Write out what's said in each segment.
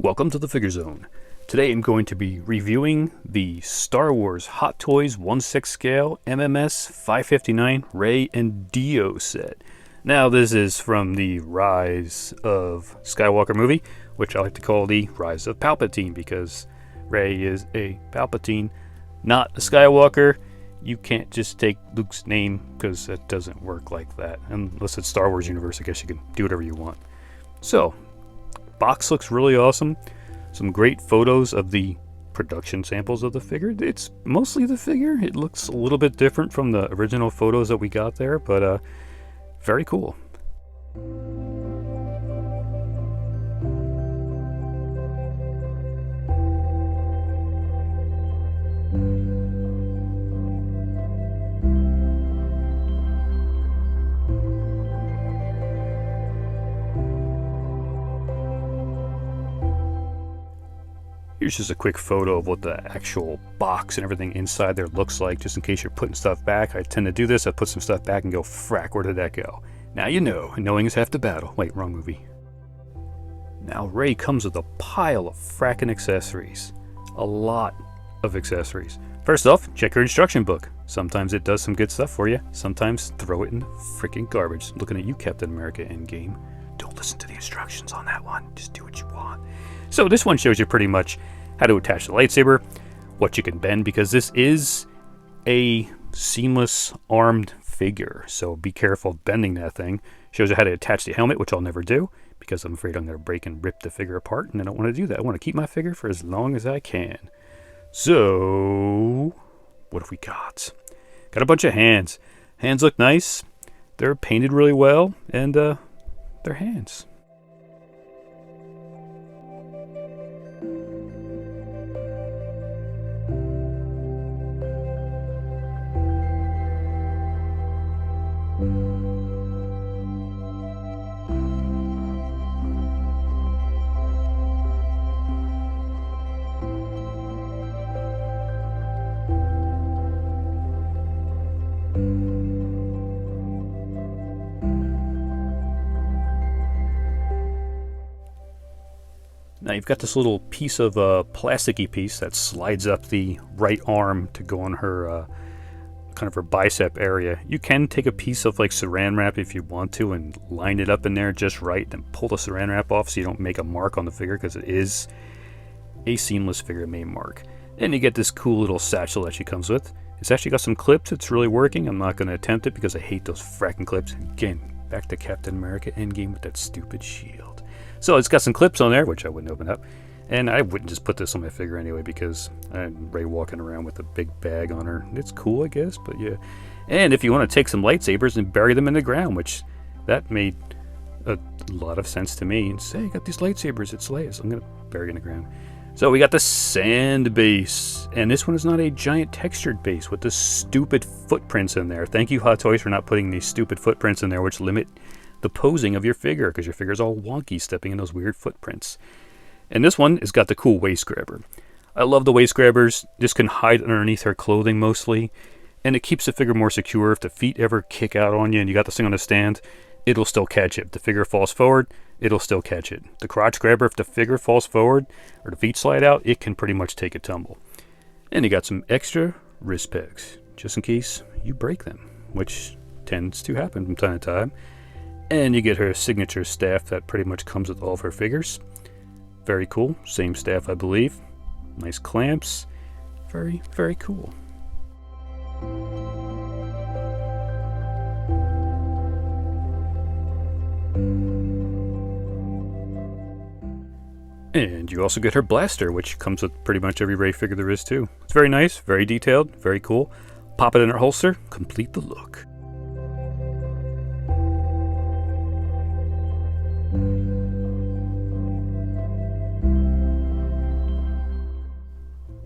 Welcome to the Figure Zone. Today I'm going to be reviewing the Star Wars Hot Toys 1/6 scale MMS559 Rey and Dio set. Now this is from the Rise of Skywalker movie, which I like to call the Rise of Palpatine because Rey is a Palpatine, not a Skywalker. You can't just take Luke's name because that doesn't work like that. Unless it's Star Wars universe, I guess you can do whatever you want. So, box looks really awesome. Some great photos of the production samples of the figure. It's mostly the figure. It looks a little bit different from the original photos that we got there, but very cool. Here's just a quick photo of what the actual box and everything inside there looks like, just in case you're putting stuff back. I tend to do this. I put some stuff back and go, frack, where did that go? Now you know, and knowing is half the battle. Wait, wrong movie. Now Rey comes with a pile of frackin' accessories. A lot of accessories. First off, check your instruction book. Sometimes it does some good stuff for you. Sometimes throw it in freaking garbage. Looking at you, Captain America Endgame. Don't listen to the instructions on that one. Just do what you want. So this one shows you pretty much how to attach the lightsaber, what you can bend, because this is a seamless armed figure. So be careful bending that thing. Shows you how to attach the helmet, which I'll never do because I'm afraid I'm going to break and rip the figure apart, and I don't want to do that. I want to keep my figure for as long as I can. So what have we got? Got a bunch of hands. Hands look nice. They're painted really well, and they're hands. Now you've got this little piece of plasticky piece that slides up the right arm to go on her kind of her bicep area. You can take a piece of like saran wrap if you want to and line it up in there just right, then pull the saran wrap off so you don't make a mark on the figure, because it is a seamless figure made mark. And you get this cool little satchel that she comes with. It's actually got some clips. It's really working. I'm not going to attempt it because I hate those fracking clips. Again, back to Captain America Endgame with that stupid shield. So it's got some clips on there, which I wouldn't open up. And I wouldn't just put this on my figure anyway because I'm Rey walking around with a big bag on her. It's cool, I guess, but yeah. And if you want to take some lightsabers and bury them in the ground, which that made a lot of sense to me. And say, I got these lightsabers, it's Leia, so I'm going to bury it in the ground. So we got the sand base. And this one is not a giant textured base with the stupid footprints in there. Thank you, Hot Toys, for not putting these stupid footprints in there, which limit the posing of your figure, because your figure's all wonky stepping in those weird footprints. And this one has got the cool waist grabber. I love the waist grabbers. This can hide underneath her clothing mostly, and it keeps the figure more secure. If the feet ever kick out on you and you got this thing on a stand, it'll still catch it. If the figure falls forward, it'll still catch it. The crotch grabber, if the figure falls forward or the feet slide out, it can pretty much take a tumble. And you got some extra wrist pegs, just in case you break them, which tends to happen from time to time. And you get her signature staff that pretty much comes with all of her figures. Very cool. Same staff, I believe. Nice clamps. Very, very cool. And you also get her blaster, which comes with pretty much every Rey figure there is too. It's very nice, very detailed, very cool. Pop it in her holster, complete the look.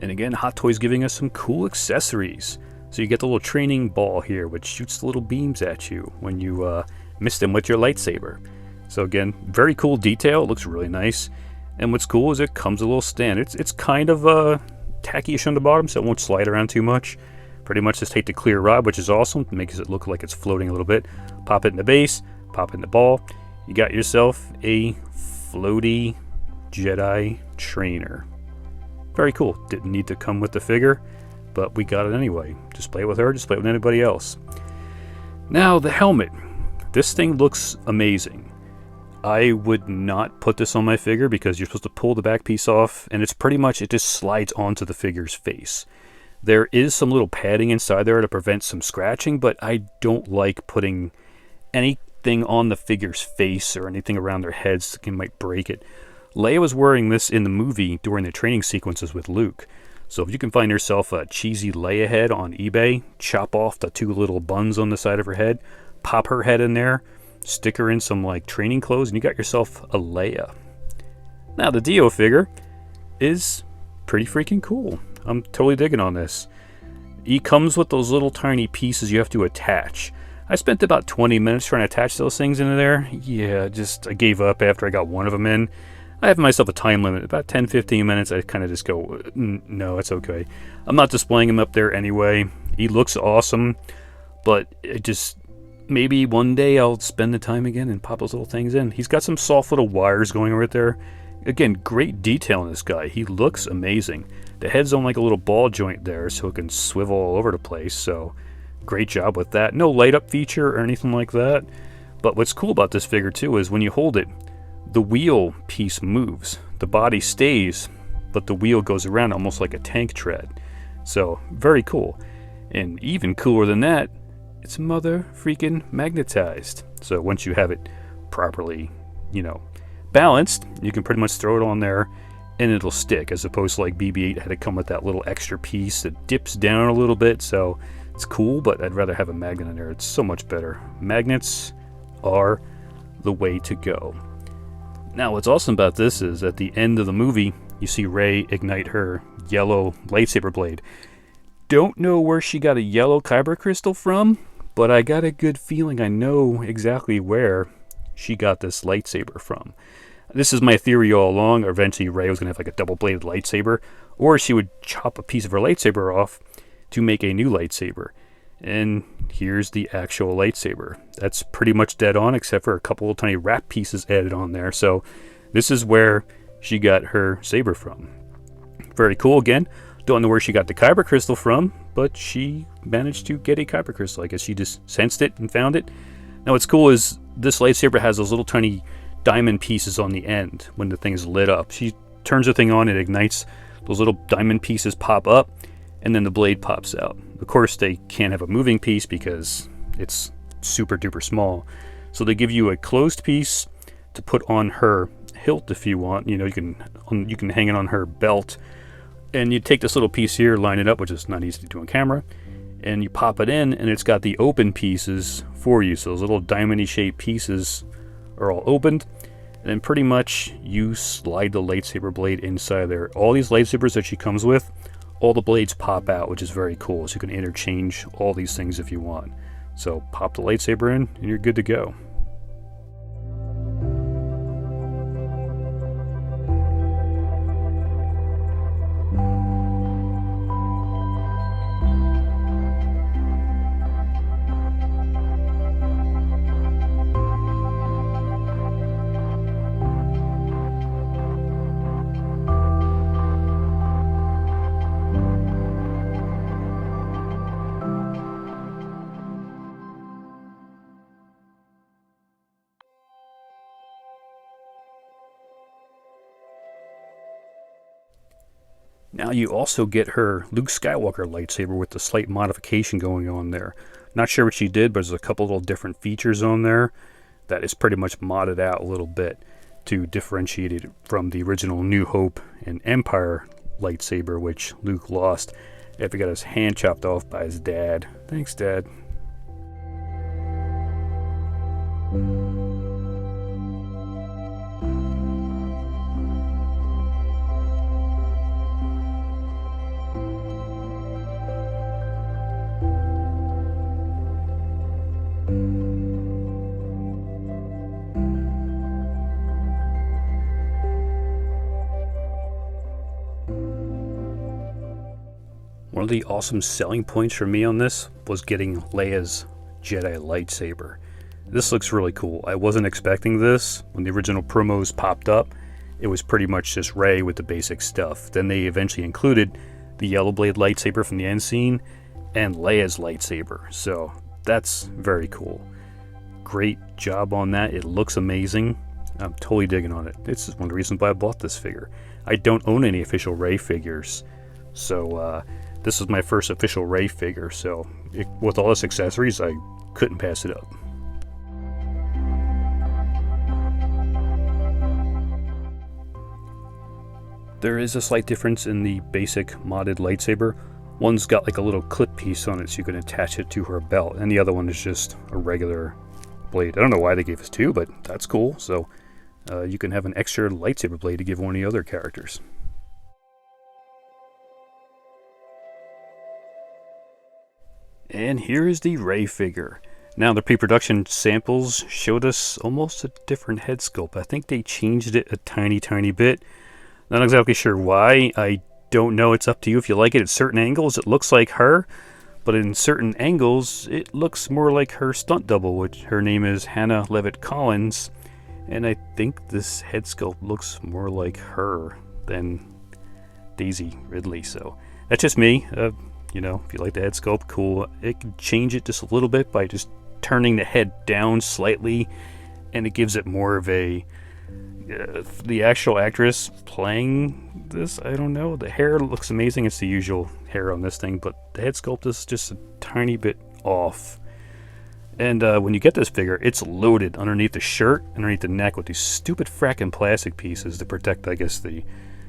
And again, Hot Toys giving us some cool accessories. So you get the little training ball here, which shoots the little beams at you when you miss them with your lightsaber. So again, very cool detail. It looks really nice. And what's cool is it comes with a little stand. It's kind of tacky-ish on the bottom, so it won't slide around too much. Pretty much just take the clear rod, which is awesome. It makes it look like it's floating a little bit. Pop it in the base, pop it in the ball. You got yourself a floaty Jedi trainer. Very cool. Didn't need to come with the figure, but we got it anyway. Just play it with her, just play it with anybody else. Now, the helmet. This thing looks amazing. I would not put this on my figure because you're supposed to pull the back piece off, and it's pretty much, it just slides onto the figure's face. There is some little padding inside there to prevent some scratching, but I don't like putting anything on the figure's face or anything around their heads that might break it. Leia was wearing this in the movie during the training sequences with Luke. So if you can find yourself a cheesy Leia head on eBay, chop off the 2 little buns on the side of her head, pop her head in there, stick her in some like training clothes, and you got yourself a Leia. Now the Dio figure is pretty freaking cool. I'm totally digging on this. He comes with those little tiny pieces you have to attach. I spent about 20 minutes trying to attach those things into there. Yeah, I gave up after I got one of them in. I have myself a time limit, about 10-15 minutes. I kind of just go, no, it's okay. I'm not displaying him up there anyway. He looks awesome, but it just, maybe one day I'll spend the time again and pop those little things in. He's got some soft little wires going right there. Again, great detail in this guy. He looks amazing. The head's on like a little ball joint there, so it can swivel all over the place. So, great job with that. No light up feature or anything like that. But what's cool about this figure too is when you hold it, the wheel piece moves. The body stays, but the wheel goes around almost like a tank tread. So, very cool. And even cooler than that, it's mother freaking magnetized. So once you have it properly, balanced, you can pretty much throw it on there and it'll stick, as opposed to like BB-8 had to come with that little extra piece that dips down a little bit. So it's cool, but I'd rather have a magnet in there. It's so much better. Magnets are the way to go. Now, what's awesome about this is at the end of the movie, you see Rey ignite her yellow lightsaber blade. Don't know where she got a yellow kyber crystal from, but I got a good feeling I know exactly where she got this lightsaber from. This is my theory all along. Eventually, Rey was going to have like a double-bladed lightsaber, or she would chop a piece of her lightsaber off to make a new lightsaber. And here's the actual lightsaber. That's pretty much dead on, except for a couple of tiny wrap pieces added on there. So this is where she got her saber from. Very cool. Again, don't know where she got the kyber crystal from, but she managed to get a kyber crystal. I guess she just sensed it and found it. Now what's cool is this lightsaber has those little tiny diamond pieces on the end when the thing is lit up. She turns the thing on, it ignites, those little diamond pieces pop up, and then the blade pops out. Of course, they can't have a moving piece because it's super duper small. So they give you a closed piece to put on her hilt if you want. You can hang it on her belt. And you take this little piece here, line it up, which is not easy to do on camera, and you pop it in, and it's got the open pieces for you. So those little diamond-y shaped pieces are all opened, and then pretty much you slide the lightsaber blade inside there. All these lightsabers that she comes with, all the blades pop out, which is very cool. So you can interchange all these things if you want. So pop the lightsaber in, and you're good to go. Now you also get her Luke Skywalker lightsaber with the slight modification going on there. Not sure what she did, but there's a couple little different features on there that is pretty much modded out a little bit to differentiate it from the original New Hope and Empire lightsaber, which Luke lost after he got his hand chopped off by his dad. Thanks, Dad. One of the awesome selling points for me on this was getting Leia's Jedi lightsaber. This looks really cool. I wasn't expecting this when the original promos popped up. it was pretty much just Rey with the basic stuff. Then they eventually included the yellow blade lightsaber from the end scene and Leia's lightsaber. So that's very cool. Great job on that. It looks amazing. I'm totally digging on it. It's one of the reasons why I bought this figure. I don't own any official Rey figures, so this is my first official Rey figure. So with all its accessories, I couldn't pass it up. There is a slight difference in the basic modded lightsaber. One's got like a little clip piece on it so you can attach it to her belt, and the other one is just a regular blade. I don't know why they gave us two, but that's cool. So you can have an extra lightsaber blade to give one of the other characters. And here is the Rey figure. Now the pre-production samples showed us almost a different head sculpt. I think they changed it a tiny bit. Not exactly sure why. I don't know. It's up to you if you like it. At certain angles it looks like her, but in certain angles it looks more like her stunt double, which her name is Hannah Levitt Collins, and I think this head sculpt looks more like her than Daisy Ridley. So that's just me. You know, if you like the head sculpt, cool. It can change it just a little bit by just turning the head down slightly, and it gives it more of a the actual actress playing this, I don't know. The hair looks amazing. It's the usual hair on this thing, but the head sculpt is just a tiny bit off. And when you get this figure, it's loaded underneath the shirt, underneath the neck, with these stupid fracking plastic pieces to protect, I guess, the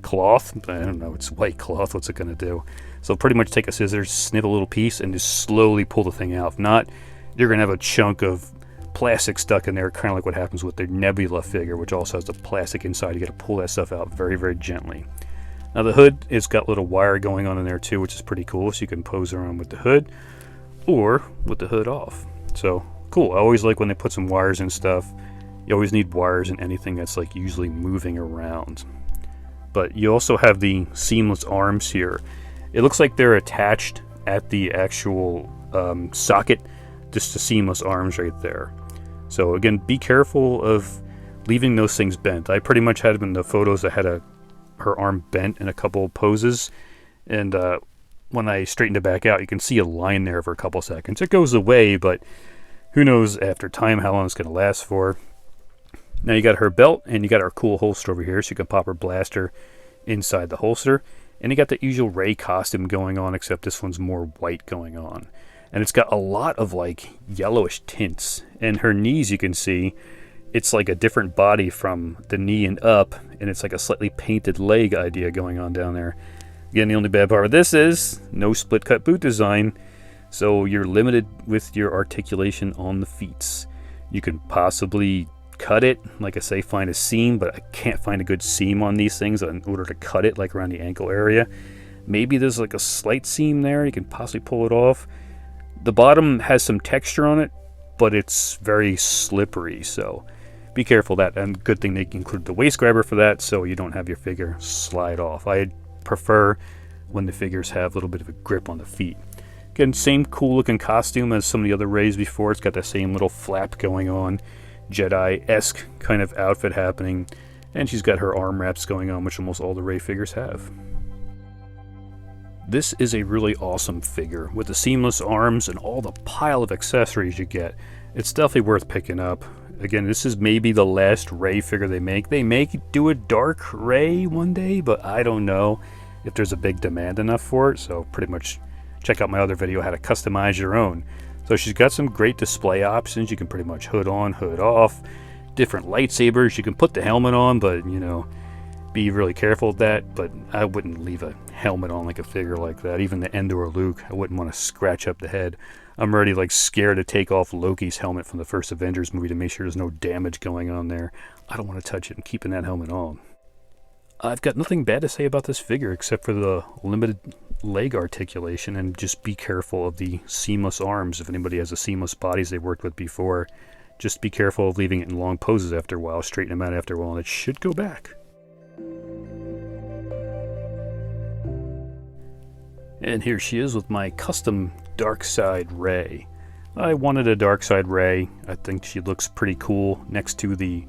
cloth. I don't know, it's white cloth. What's it going to do? So pretty much take a scissors, snip a little piece, and just slowly pull the thing out. If not, you're going to have a chunk of plastic stuck in there, kind of like what happens with the Nebula figure, which also has the plastic inside. You got to pull that stuff out very gently. Now the hood, it's got a little wire going on in there too, which is pretty cool. So you can pose around with the hood or with the hood off. So cool. I always like when they put some wires and stuff. You always need wires in anything that's like usually moving around. But you also have the seamless arms here. It looks like they're attached at the actual socket, just the seamless arms right there. So again, be careful of leaving those things bent. I pretty much had them in the photos that had her arm bent in a couple of poses, and when I straightened it back out, you can see a line there for a couple seconds. It goes away, but who knows after time how long it's going to last for. Now you got her belt, and you got her cool holster over here, so you can pop her blaster inside the holster. And you got the usual Rey costume going on, except this one's more white going on. And it's got a lot of like yellowish tints. And her knees, you can see, it's like a different body from the knee and up, and it's like a slightly painted leg idea going on down there. Again, the only bad part of this is no split cut boot design, so you're limited with your articulation on the feet. You can possibly cut it, like I say, find a seam, but I can't find a good seam on these things in order to cut it, like around the ankle area. Maybe there's like a slight seam there, you can possibly pull it off. The bottom has some texture on it, but it's very slippery, so be careful of that. And good thing they included the waist grabber for that, so you don't have your figure slide off. I prefer when the figures have a little bit of a grip on the feet. Again, same cool looking costume as some of the other Reys before. It's got the same little flap going on, Jedi-esque kind of outfit happening, and she's got her arm wraps going on, which almost all the Rey figures have. This is a really awesome figure with the seamless arms and all the pile of accessories you get. It's definitely worth picking up. Again, this is maybe the last Rey figure they make. They may do a dark Rey one day, but I don't know if there's a big demand enough for it. So pretty much check out my other video, how to customize your own. So she's got some great display options. You can pretty much hood on, hood off, different lightsabers. You can put the helmet on, but you know, be really careful with that. But I wouldn't leave a helmet on like a figure like that. Even the Endor Luke, I wouldn't want to scratch up the head. I'm already like scared to take off Loki's helmet from the first Avengers movie to make sure there's no damage going on there. I don't want to touch it. I'm keeping that helmet on. I've got nothing bad to say about this figure except for the limited leg articulation, and just be careful of the seamless arms. If anybody has the seamless bodies they worked with before, just be careful of leaving it in long poses after a while. Straighten them out after a while and it should go back. And here she is with my custom dark side Rey. I wanted a dark side Rey. I think she looks pretty cool next to the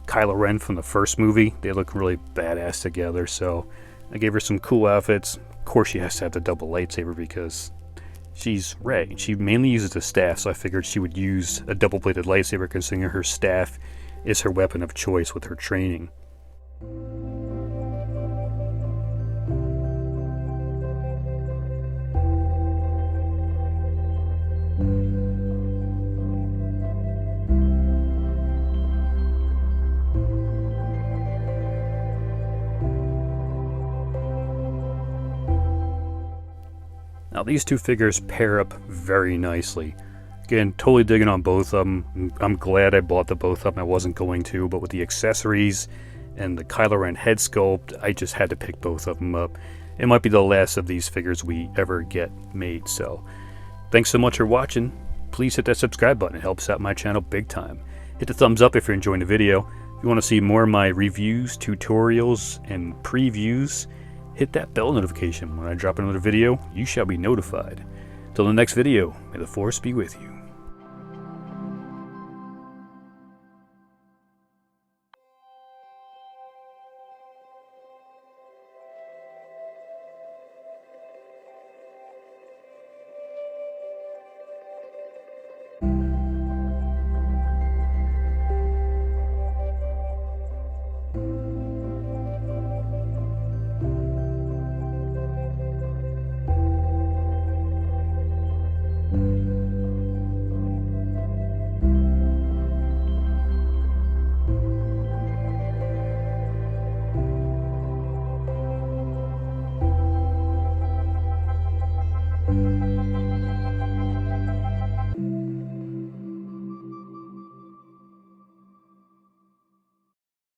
Kylo Ren from the first movie. They look really badass together, so I gave her some cool outfits. Of course she has to have the double lightsaber because she's Rey. She mainly uses the staff, so I figured she would use a double-bladed lightsaber considering her staff is her weapon of choice with her training. Now these two figures pair up very nicely. Again, totally digging on both of them. I'm glad I bought the both of them. I wasn't going to, but with the accessories and the Kylo Ren head sculpt, I just had to pick both of them up. It might be the last of these figures we ever get made, so thanks so much for watching. Please hit that subscribe button. It helps out my channel big time. Hit the thumbs up if you're enjoying the video. If you want to see more of my reviews, tutorials, and previews, hit that bell notification. When I drop another video, you shall be notified. Till the next video, may the Force be with you.